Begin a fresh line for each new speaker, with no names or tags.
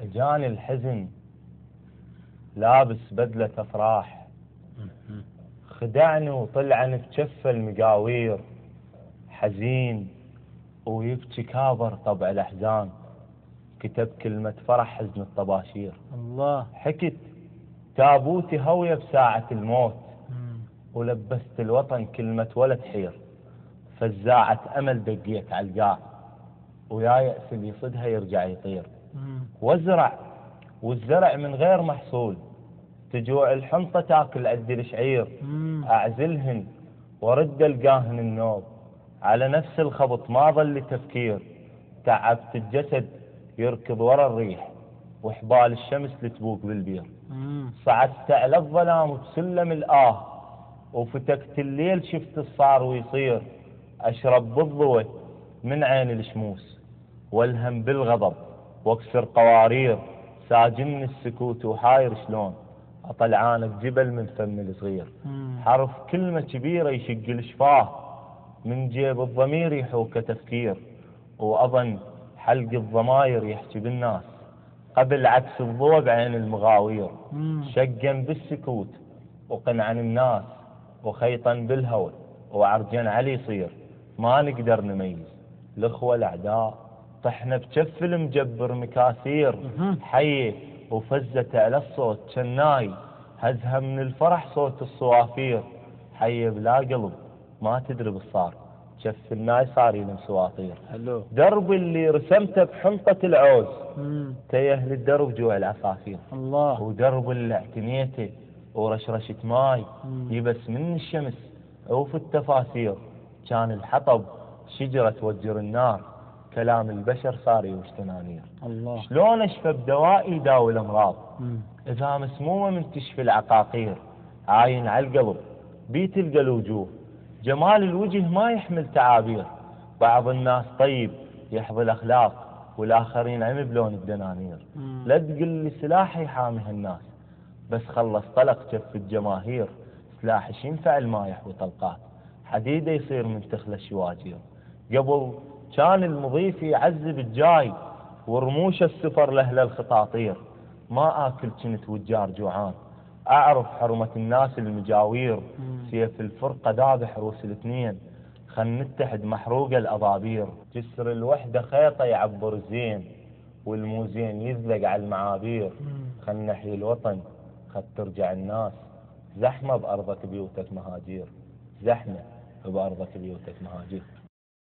جاني الحزن لابس بدلة أفراح، خدعني وطلعني بجفة المقاوير، حزين ويبكي كابر طبع الأحزان، كتب كلمة فرح حزن الطباشير.
الله.
حكت تابوتي هوية بساعة الموت، ولبست الوطن كلمة ولا تحير، فزاعة أمل دقيت على القاع، ويا يأس اللي يصدها يرجع يطير. وازرع والزرع من غير محصول، تجوع الحنطة تاكل عدي الشعير، أعزلهن ورد القاهن النوب، على نفس الخبط ما ظل تفكير، تعبت الجسد يركض ورا الريح، وحبال الشمس لتبوق بالبير. صعدت على الظلام بسلم الآه، وفتكت الليل شفت الصار ويصير، أشرب بالضوء من عين الشموس، والهم بالغضب واكسر قوارير، ساجن السكوت وحاير شلون أطلعانك جبل من فم الصغير. حرف كلمة كبيرة يشق الشفاه، من جيب الضمير يحوك تفكير، وأظن حلق الضماير يحكي بالناس قبل عكس الضوء بعين المغاوير. شقا بالسكوت وقنعا الناس، وخيطا بالهوى وعرجا علي يصير، ما نقدر نميز الأخوة الأعداء، طحنا بجف المجبر مكاسير. حي وفزت على الصوت شناي، هزها من الفرح صوت الصوافير. حي بلا قلب ما تدري بالصار، شف الناي صار يلم سواطير. درب اللي رسمته بحنطة العوز، تيه للدرب جوع العصافير.
الله.
ودرب اللي اعتنيته ورشرشة ماي، يبس من الشمس وفي التفاسير. كان الحطب شجرة توجر النار، كلام البشر صار يوش تنانير.
الله.
شلون اشفى بدوائي يداوي الامراض، اذا مسمومه من تشفي العقاقير. عاين على القلب بيت تلقى الوجوه، جمال الوجه ما يحمل تعابير. بعض الناس طيب يحظى الاخلاق، والاخرين عم بلون الدنانير. لا تقل لي سلاحي حامي الناس، بس خلص طلق جف الجماهير. سلاحش ينفع ما يحوي طلقات، حديده يصير من تخلى الشواجير. قبل كان المضيف يعذب الجاي، ورموش السفر لاهل الخطاطير. ما آكل كنت وجار جوعان، أعرف حرمة الناس المجاوير. سيف الفرقة ذابح روس الاثنين، خل نتحد محروق الأضابير. جسر الوحدة خيطة يعبر الزين، والموزين يزلق على المعابير. خل نحيي الوطن، خل ترجع الناس، زحمة بأرضك بيوتك مهاجير، زحمة بأرضك بيوتك مهاجير.